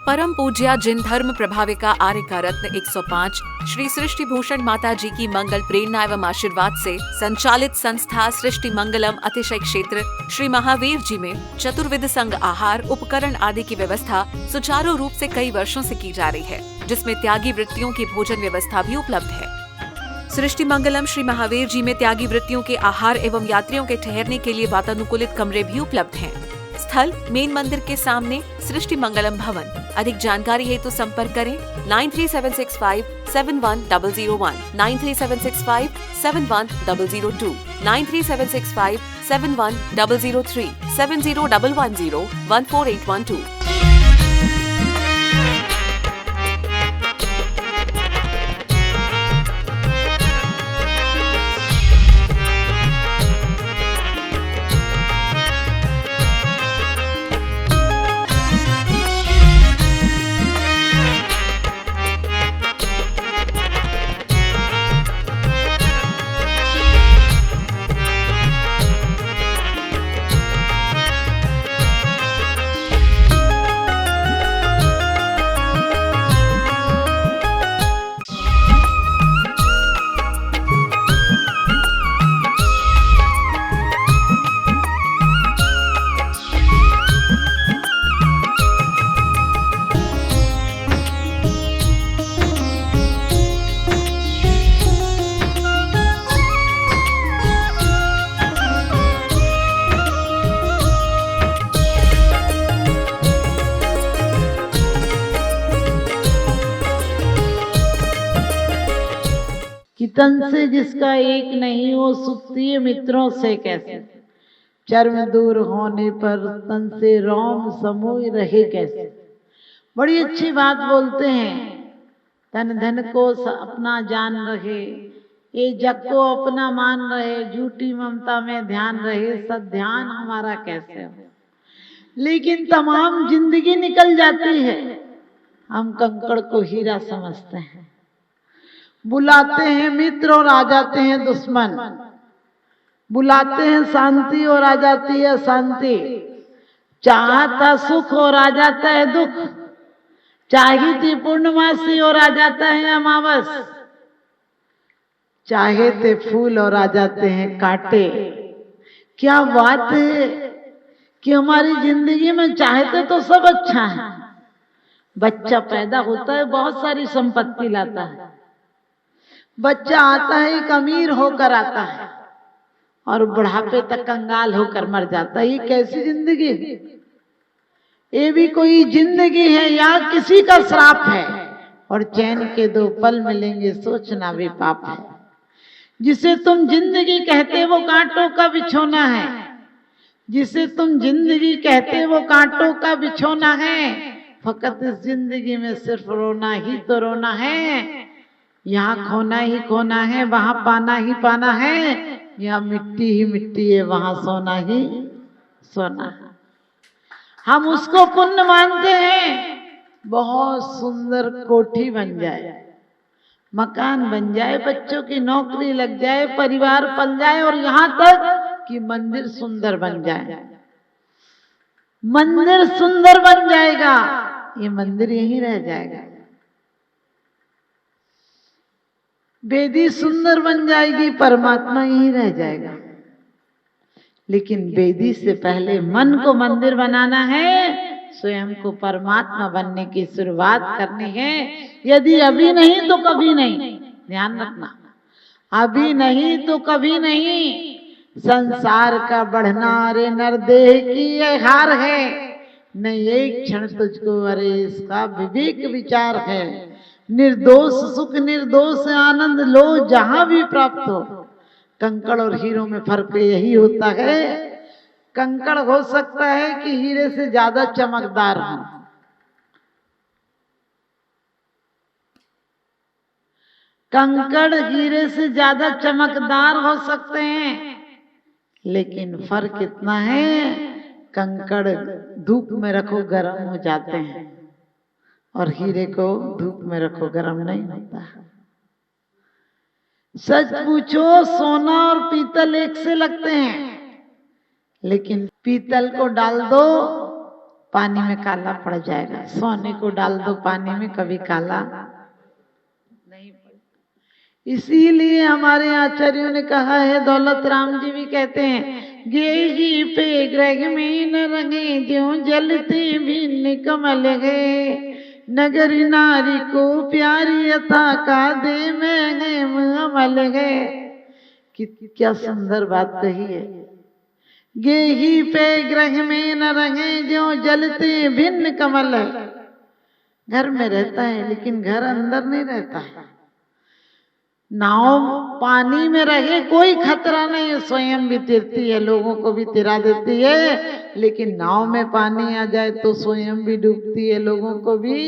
परम पूज्या जिन धर्म प्रभाविका आर्य का रत्न 105 श्री सृष्टि भूषण माता जी की मंगल प्रेरणा एवं आशीर्वाद से संचालित संस्था सृष्टि मंगलम अतिशय क्षेत्र श्री महावीर जी में चतुर्विध संघ आहार उपकरण आदि की व्यवस्था सुचारू रूप से कई वर्षों से की जा रही है, जिसमें त्यागी वृत्तियों की भोजन व्यवस्था भी उपलब्ध है। सृष्टि मंगलम श्री महावीर जी में त्यागी वृत्तियों के आहार एवं यात्रियों के ठहरने के लिए वातानुकूलित कमरे भी उपलब्ध हैं। स्थल मेन मंदिर के सामने सृष्टि मंगलम भवन। अधिक जानकारी हेतु संपर्क करें 9376571001, 9376571002, 9376571003, 7011014812। कि तन से जिसका एक नहीं हो सुखती मित्रों से कैसे, चर्म दूर होने पर तन से रोम समूह रहे कैसे। बड़ी अच्छी बात बोलते हैं, तन धन को अपना जान रहे, ये जग को अपना मान रहे, झूठी ममता में ध्यान रहे, सद ध्यान हमारा कैसे हो। लेकिन तमाम जिंदगी निकल जाती है, हम कंकड़ को हीरा समझते हैं, बुलाते हैं मित्र और आ जाते हैं दुश्मन, बुलाते हैं शांति और आ जाती है शांति, चाहता सुख और आ जाता है दुख, चाही थी पूर्णमासी और आ जाता है अमावस, चाहे थे फूल और आ जाते हैं कांटे। क्या बात है कि हमारी जिंदगी में चाहते तो सब अच्छा है। बच्चा पैदा होता है बहुत सारी संपत्ति लाता है, बच्चा आता है एक अमीर होकर आता है और बुढ़ापे तक कंगाल होकर मर जाता है। ये कैसी जिंदगी है? ये भी कोई जिंदगी है या किसी का श्राप है? और चैन के 2 पल मिलेंगे सोचना भी पाप है। जिसे तुम जिंदगी कहते वो कांटों का बिछोना है, जिसे तुम जिंदगी कहते वो कांटों का बिछोना है। फकत इस जिंदगी में सिर्फ रोना ही तो रोना है, यहाँ खोना ही खोना है, वहां पाना ही पाना है, यहाँ मिट्टी ही मिट्टी है, वहां सोना ही सोना है। हम उसको पुण्य मानते हैं, बहुत सुंदर कोठी बन जाए, मकान बन जाए, बच्चों की नौकरी लग जाए, परिवार पल जाए और यहाँ तक कि मंदिर सुंदर बन जाए। मंदिर सुंदर बन जाएगा, ये मंदिर यहीं रह जाएगा। वेदी सुंदर बन जाएगी, परमात्मा यहीं रह जाएगा। लेकिन वेदी से पहले मन को मंदिर बनाना है, स्वयं को परमात्मा बनने की शुरुआत करनी है। यदि अभी नहीं तो कभी नहीं, ध्यान रखना, अभी नहीं तो कभी नहीं। संसार का बढ़ना अरे नरदेह की ये हार है, न एक क्षण तुझको अरे इसका विवेक विचार है। निर्दोष सुख निर्दोष आनंद लो जहां भी प्राप्त हो। कंकड़ और हीरों में फर्क यही होता है, कंकड़ हो सकता है कि हीरे से ज्यादा चमकदार हो, कंकड़ हीरे से ज्यादा चमकदार हो सकते हैं, लेकिन फर्क इतना है कंकड़ धूप में रखो गर्म हो जाते हैं और हीरे को धूप में रखो गर्म नहीं होता। सच पूछो, सोना और पीतल एक से लगते हैं, लेकिन पीतल को डाल दो पानी में काला पड़ जाएगा। सोने को डाल दो पानी में, कभी काला नहीं पड़ेगा। इसीलिए हमारे आचार्यों ने कहा है, दौलत राम जी भी कहते हैं, गेही पे ग्रह में न रंगे ज्यों जलते भिन्न कमल है, नगरी नारी को प्यारी यथा का दे में अमल है। क्या सुंदर बात कही है। गेही पे ग्रह में न रंगे ज्यों जलते भिन्न कमल है। घर में रहता है लेकिन घर अंदर नहीं रहता है। नाव पानी में रहे कोई खतरा नहीं है, स्वयं भी तिरती है, लोगों को भी तिरा देती है, लेकिन नाव में पानी आ जाए तो स्वयं भी डूबती है, लोगों को भी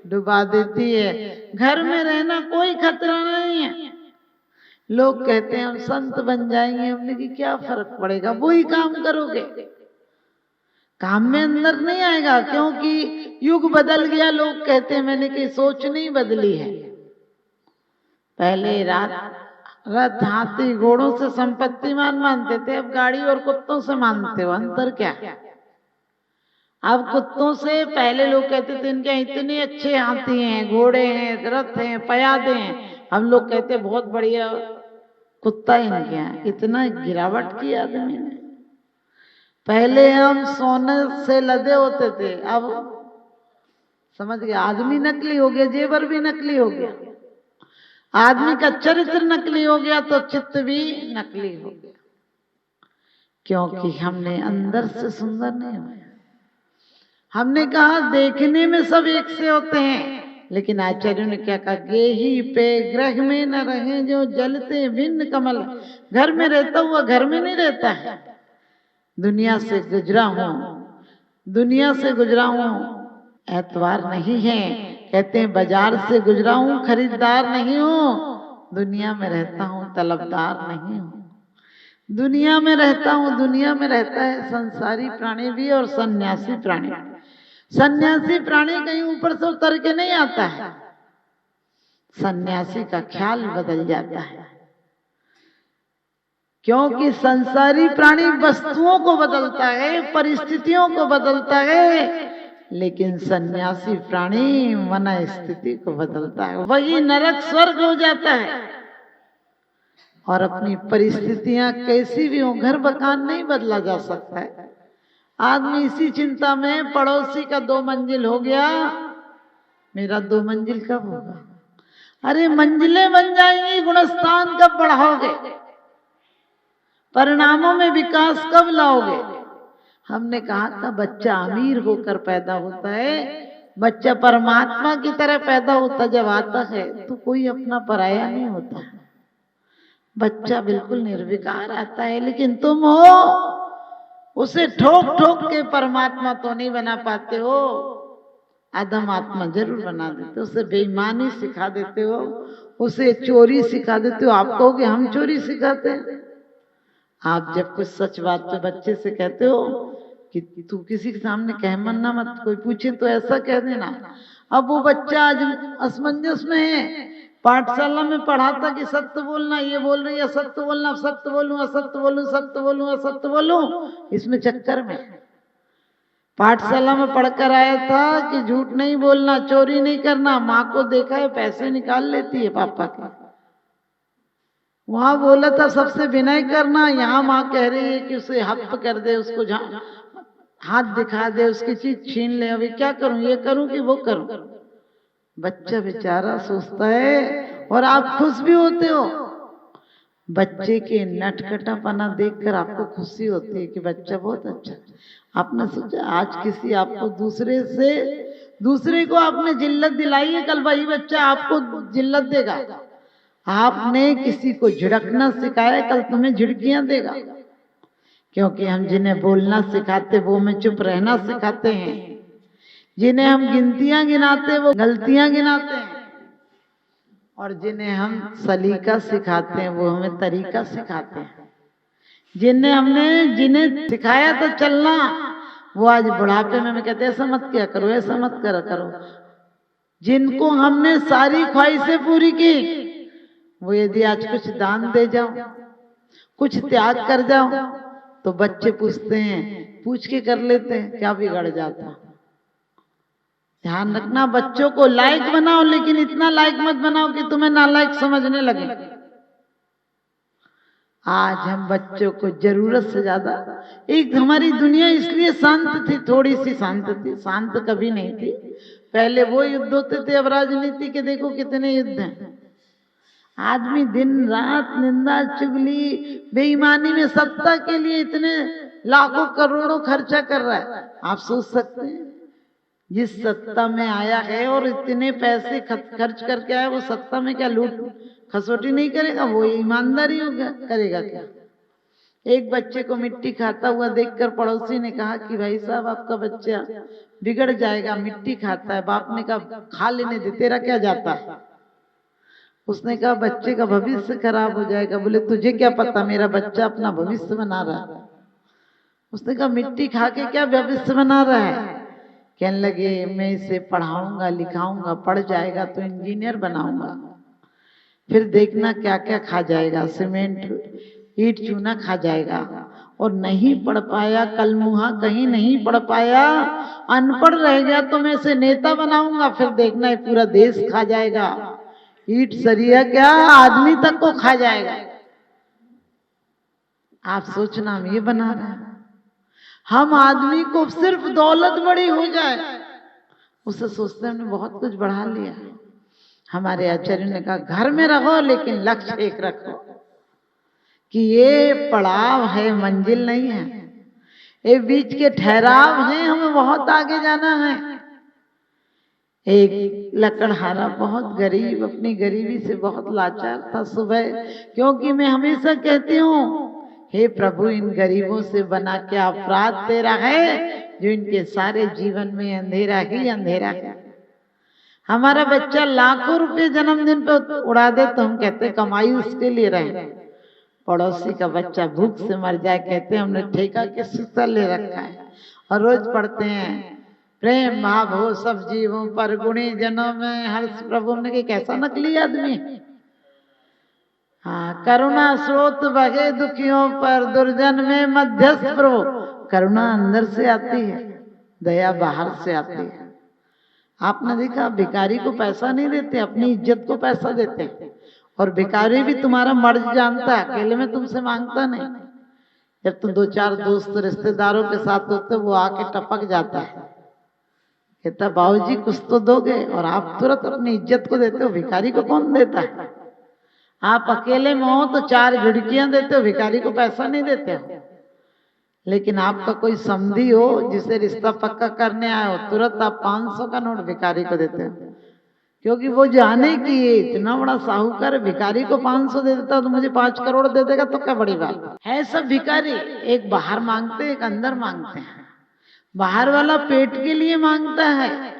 डुबा देती है। घर में रहना कोई खतरा नहीं है। लोग कहते हैं हम संत बन जाएंगे, हमने कि क्या फर्क पड़ेगा, वही काम करोगे, काम में अंदर नहीं आएगा, क्योंकि युग बदल गया। लोग कहते हैं, मैंने कि सोच नहीं बदली है। पहले रथ हाथी घोड़ों से संपत्तिमान मानते थे, अब गाड़ी और कुत्तों से मानते हो। अंतर क्या? अब कुत्तों से पहले लोग कहते थे इनके इतने अच्छे हाथी हैं, घोड़े हैं, रथ हैं, पयादे हैं। अब लोग कहते बहुत बढ़िया कुत्ता इनके यहाँ। इतना गिरावट की आदमी ने। पहले हम सोने से लदे होते थे, अब समझ गया, आदमी नकली हो गया, जेवर भी नकली हो गया, आदमी का चरित्र नकली हो गया तो चित्त भी नकली हो गया, क्योंकि हमने अंदर से सुंदर नहीं हुए। हमने कहा देखने में सब एक से होते हैं, लेकिन आचार्यों ने क्या कहा, गेही पे ग्रह में न रहे जो जलते भिन्न कमल। घर में रहता हुआ घर में नहीं रहता है। दुनिया से गुजरा हूं, दुनिया से गुजरा हूं, एतवार नहीं है। कहते हैं बाजार से गुजरा हूं, खरीदार नहीं हूं। दुनिया में रहता हूं, तलबदार नहीं हूं। दुनिया में रहता हूं, दुनिया में रहता है संसारी प्राणी भी और सन्यासी प्राणी। सन्यासी प्राणी कहीं ऊपर से उतर के नहीं आता है, सन्यासी का ख्याल बदल जाता है, क्योंकि संसारी प्राणी वस्तुओं को बदलता है, परिस्थितियों को बदलता है, लेकिन सन्यासी प्राणी मन स्थिति को बदलता है। वही नरक स्वर्ग हो जाता है। और अपनी परिस्थितियां कैसी भी हो, घर मकान नहीं बदला जा सकता है। आदमी इसी चिंता में, पड़ोसी का 2 मंजिल हो गया, मेरा 2 मंजिल कब होगा? अरे मंजिलें बन जाएंगी, गुणस्थान कब बढ़ाओगे? परिणामों में विकास कब लाओगे? हमने कहा था बच्चा अमीर होकर पैदा होता है, बच्चा परमात्मा की तरह पैदा होता जब आता है तो कोई अपना पराया नहीं होता। बच्चा बिल्कुल निर्विकार आता है, लेकिन तुम हो उसे ठोक ठोक के परमात्मा तो नहीं बना पाते हो, आदम आत्मा जरूर बना देते हो। उसे बेईमानी सिखा देते हो, उसे चोरी सिखा देते हो। आप कहोगे हम चोरी सिखाते हैं? आप जब कुछ सच बात पे बच्चे से कहते हो कि तू किसी के सामने कह मन्ना मत, कोई पूछे तो ऐसा कह देना। अब वो बच्चा आज असमंजस में है, पाठशाला में पढ़ा था कि सत्य बोलना, ये बोल रही है असत्य बोलना, सत्य बोलूं असत्य बोलूं, सत्य बोलूं असत्य बोलूं, इसमें चक्कर में पाठशाला में पढ़कर आया था कि झूठ नहीं बोलना, चोरी नहीं करना। माँ को देखा है पैसे निकाल लेती है पापा के, वहां बोला था सबसे विनय करना, यहाँ माँ कह रही है कि उसे हप्प कर दे, उसको हाथ दिखा दे, उसकी चीज छीन ले। अभी क्या करूं, ये करूं कि वो करूं? बच्चा बेचारा सोचता है, और आप खुश भी होते हो। बच्चे के नटखटापना देखकर आपको खुशी होती है कि बच्चा बहुत अच्छा। आपने सोचा आज किसी आपको दूसरे को आपने जिल्लत दिलाई है, कल वही बच्चा आपको जिल्लत देगा। आपने किसी को झिड़कना सिखाया, कल तुम्हें झिड़कियां देगा। क्योंकि हम जिन्हें बोलना सिखाते वो हमें चुप रहना सिखाते हैं, जिन्हें हम गिनतियां गिनाते वो गलतियां गिनाते हैं, और जिन्हें हम सलीका सिखाते हैं वो हमें तरीका सिखाते हैं। जिन्हें सिखाया था चलना, वो आज बुढ़ापे में कहते ऐसा मत किया करो, ऐसा मत करा करो। जिनको हमने सारी ख्वाहिशें पूरी की, वो यदि आज कुछ दान दे जाओ, कुछ त्याग कर जाओ, तो बच्चे पूछते हैं, पूछ के कर लेते हैं, क्या बिगड़ जाता। ध्यान रखना, बच्चों को लायक बनाओ, लेकिन इतना लायक मत बनाओ कि तुम्हें नालायक समझने लगे। आज हम बच्चों को जरूरत से ज्यादा, एक हमारी दुनिया इसलिए शांत थी, थोड़ी सी शांत थी, शांत कभी नहीं थी। पहले वो युद्ध होते थे, अब राजनीति के देखो कितने युद्ध हैं। आदमी दिन रात निंदा चुगली बेईमानी में सत्ता के लिए इतने लाखों करोड़ों खर्चा कर रहा है। आप सोच सकते हैं, जिस सत्ता में आया है और इतने पैसे खर्च करके आया, वो सत्ता में क्या लूट खसोटी नहीं करेगा? वो ईमानदारी होगा, करेगा क्या? एक बच्चे को मिट्टी खाता हुआ देखकर पड़ोसी ने कहा कि भाई साहब, आपका बच्चा बिगड़ जाएगा, मिट्टी खाता है। बाप ने कहा, खा लेने दे, तेरा क्या जाता है? उसने कहा, बच्चे का भविष्य खराब हो जाएगा। बोले, तुझे क्या पता, मेरा बच्चा अपना भविष्य बना रहा है। उसने कहा, मिट्टी खा के क्या भविष्य बना रहा है? कहने लगे, मैं इसे पढ़ाऊंगा लिखाऊंगा, पढ़ जाएगा तो इंजीनियर बनाऊंगा, फिर देखना क्या क्या खा जाएगा, सीमेंट ईट चूना खा जाएगा। और नहीं पढ़ पाया, कल मुहा कहीं नहीं पढ़ पाया, अनपढ़ रह गया तो मैं इसे नेता बनाऊंगा, फिर देखना ये पूरा देश खा जाएगा, ईट सरिया क्या आदमी तक को खा जाएगा। आप सोचना, हम ये बना रहे हैं। हम आदमी को सिर्फ दौलत बड़ी हो जाए उससे सोचते हैं हमने बहुत कुछ बढ़ा लिया। हमारे आचार्य ने कहा, घर में रहो लेकिन लक्ष्य एक रखो कि ये पड़ाव है, मंजिल नहीं है, ये बीच के ठहराव हैं, हमें बहुत आगे जाना है। एक लकड़हारा बहुत गरीब, अपनी गरीबी से बहुत लाचार था सुबह, क्योंकि मैं हमेशा कहती हूँ, हे प्रभु, इन गरीबों से बना क्या अपराध तेरा है, जो इनके सारे जीवन में अंधेरा ही अंधेरा है। हमारा बच्चा लाखों रुपए जन्मदिन पे उड़ा दे तो हम कहते कमाई उसके लिए रहे। पड़ोसी का बच्चा भूख से मर जाए, कहते हमने ठेका के सूता ले रखा है। और रोज पढ़ते हैं, प्रेम भाव हो सब जीवों पर, गुणी जनों में हर्ष प्रभु। हमने कहा, कैसा नकली आदमी। हाँ, करुणा स्रोत बहे दुखियों पर, दुर्जन में मध्यस्थ प्रभु। करुणा अंदर से आती है, दया बाहर से आती है। आपने देखा, भिखारी को पैसा नहीं देते, अपनी इज्जत को पैसा देते हैं। और भिखारी भी तुम्हारा मर्ज जानता है, अकेले में तुमसे मांगता नहीं। जब तुम दो चार दोस्त रिश्तेदारों के साथ होते, वो आके टपक जाता है, कहता बाबूजी कुछ तो दोगे, और आप तुरंत अपनी इज्जत को देते हो। भिखारी को कौन देता है? आप अकेले में हो तो चार झुड़कियां देते हो, भिखारी को पैसा नहीं देते हो। लेकिन आपका कोई समधी हो जिसे रिश्ता पक्का करने आए हो, तुरंत आप 500 का नोट भिखारी को देते हो, क्योंकि वो जाने कि ये इतना बड़ा साहूकार है, भिखारी को 500 दे देता तो मुझे 5 करोड़ दे देगा, तो क्या बड़ी बात है। सब भिखारी एक बाहर मांगते हैं, एक अंदर मांगते हैं। बाहर वाला पेट के लिए मांगता है,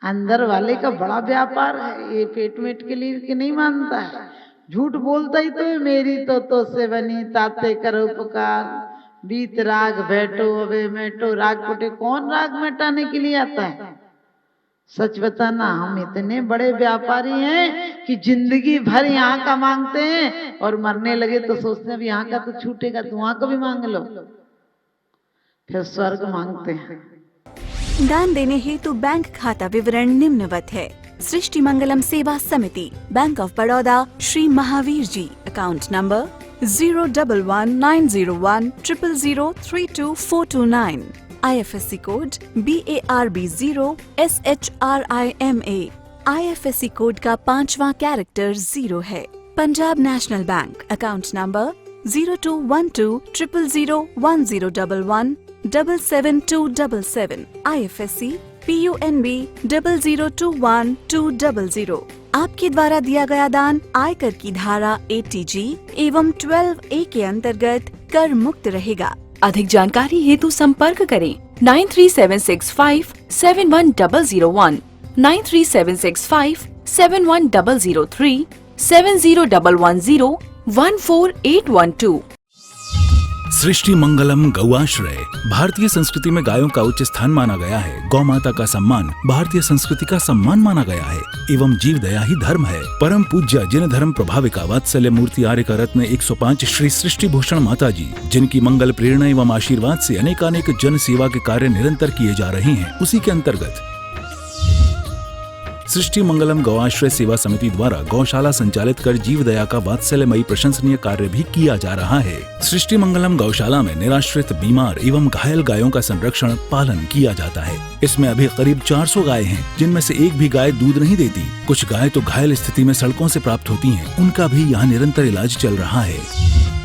अंदर वाले का बड़ा व्यापार है, ये पेट मेट के लिए कि नहीं मानता है। झूठ बोलता ही तो है, मेरी तो से बनी ताते करो पुकार, बीत राग बैठो अबे मेटो राग कुटे। कौन राग मिटाने के लिए आता है? सच बताना, हम इतने बड़े व्यापारी हैं कि जिंदगी भर यहाँ का मांगते हैं, और मरने लगे तो सोचते हैं यहाँ का तो छूटेगा, तो वहां का भी मांग लो, फिर स्वर्ग मांगते हैं। दान देने हेतु बैंक खाता विवरण निम्नवत है। सृष्टि Mangalam Seva Samiti, bank of Baroda, Shri Mahavir ji, account number 0119010032429, IFSC code BARB 0SHRIMA, IFSC code का 5वां कैरेक्टर 0 है। Punjab national bank, account number 0212001011 77277, IFSC PUNB 0021200। आपके द्वारा दिया गया दान आयकर की धारा 80G एवं 12A के अंतर्गत कर मुक्त रहेगा। अधिक जानकारी हेतु संपर्क करें 9376571001, 9376571003, 70110148112। सृष्टि मंगलम गौआश्रय। भारतीय संस्कृति में गायों का उच्च स्थान माना गया है। गौ माता का सम्मान भारतीय संस्कृति का सम्मान माना गया है एवं जीव दया ही धर्म है। परम पूज्य जिन धर्म प्रभाविका वात्सल्य मूर्ति आर्य का रत्न 105 श्री सृष्टि भूषण माता जी, जिनकी मंगल प्रेरणा एवं आशीर्वाद से अनेकानेक जन सेवा के कार्य निरंतर किए जा रहे हैं, उसी के अंतर्गत सृष्टि मंगलम गौआश्रय सेवा समिति द्वारा गौशाला संचालित कर जीव दया का वात्सल्यमयी प्रशंसनीय कार्य भी किया जा रहा है। सृष्टि मंगलम गौशाला में निराश्रित, बीमार एवं घायल गायों का संरक्षण पालन किया जाता है। इसमें अभी करीब 400 गायें हैं, जिनमें से एक भी गाय दूध नहीं देती। कुछ गायें तो घायल स्थिति में सड़कों से प्राप्त होती हैं, उनका भी यहाँ निरंतर इलाज चल रहा है।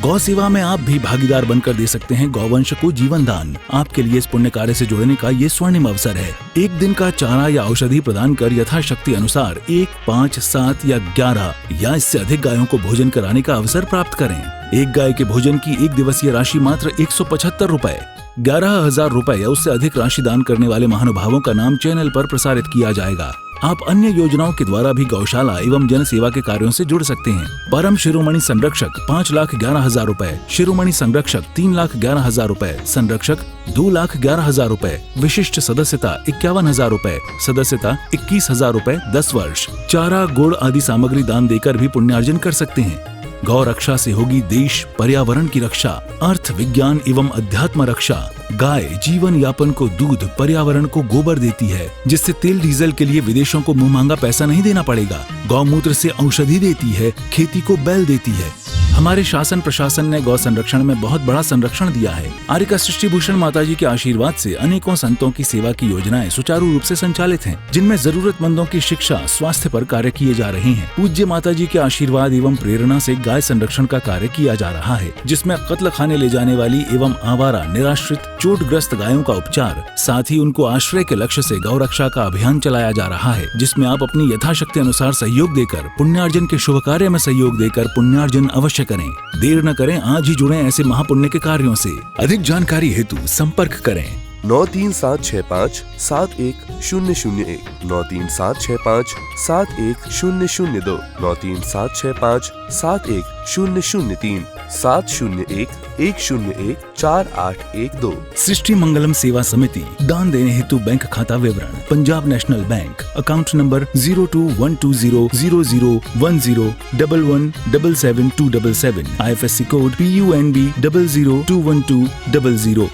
गौ सेवा में आप भी भागीदार बनकर दे सकते हैं गौवंश को जीवन दान। आपके लिए इस पुण्य कार्य से जुड़ने का ये स्वर्णिम अवसर है। एक दिन का चारा या औषधि प्रदान कर यथाशक्ति अनुसार 1, 5, 7 या 11 या इससे अधिक गायों को भोजन कराने का अवसर प्राप्त करें। एक गाय के भोजन की 1 दिवसीय राशि मात्र 175 रुपए। 11,000 रुपए या उससे अधिक राशि दान करने वाले महानुभावों का नाम चैनल पर प्रसारित किया जाएगा। आप अन्य योजनाओं के द्वारा भी गौशाला एवं जन सेवा के कार्यों से जुड़ सकते हैं। परम शिरोमणि संरक्षक 5,11,000 रुपए, शिरोमणि संरक्षक 3,11,000 रुपए, संरक्षक 2,11,000 रुपए, विशिष्ट सदस्यता 51,000 रुपए, सदस्यता 21,000 रुपए 10 वर्ष। चारा, गुड़ आदि सामग्री दान देकर भी पुण्यार्जन कर सकते हैं। गौ रक्षा से होगी देश पर्यावरण की रक्षा, अर्थ विज्ञान एवं अध्यात्म रक्षा। गाय जीवन यापन को दूध, पर्यावरण को गोबर देती है, जिससे तेल डीजल के लिए विदेशों को मुंह मांगा पैसा नहीं देना पड़ेगा। गौमूत्र से औषधि देती है, खेती को बैल देती है। हमारे शासन प्रशासन ने गौ संरक्षण में बहुत बड़ा संरक्षण दिया है। आर्य का सृष्टि भूषण माता जी के आशीर्वाद से अनेकों संतों की सेवा की योजनाएं सुचारू रूप से संचालित हैं, जिनमें जरूरतमंदों की शिक्षा, स्वास्थ्य पर कार्य किए जा रहे हैं। पूज्य माता जी के आशीर्वाद एवं प्रेरणा से गाय संरक्षण का कार्य किया जा रहा है, जिसमें कत्ल खाने ले जाने वाली एवं आवारा, निराश्रित, चोटग्रस्त गायों का उपचार, साथ ही उनको आश्रय के लक्ष्य से गौ रक्षा का अभियान चलाया जा रहा है, जिसमें आप अपनी यथाशक्ति अनुसार सहयोग देकर पुण्यार्जन के शुभ कार्य में सहयोग देकर पुण्यार्जन अवश्य करें। देर न करें, आज ही जुड़ें ऐसे महापुण्य के कार्यों से। अधिक जानकारी हेतु संपर्क करें 93765 71001, 93765 71002, 93765 71003, 701-101-4812। सृष्टि मंगलम सेवा समिति। दान देने हेतु बैंक खाता विवरण: Punjab national bank, account number 0212001011777277, IFSC code PUNB 0021200।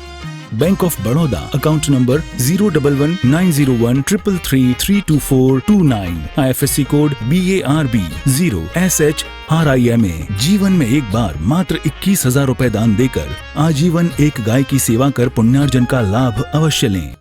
Bank of Baroda, account number 0119013332429, IFSC code BARB 0SHRIMA। जीवन में एक बार मात्र 21,000 रुपए दान देकर आजीवन एक गाय की सेवा कर पुण्यार्जन का लाभ अवश्य लें।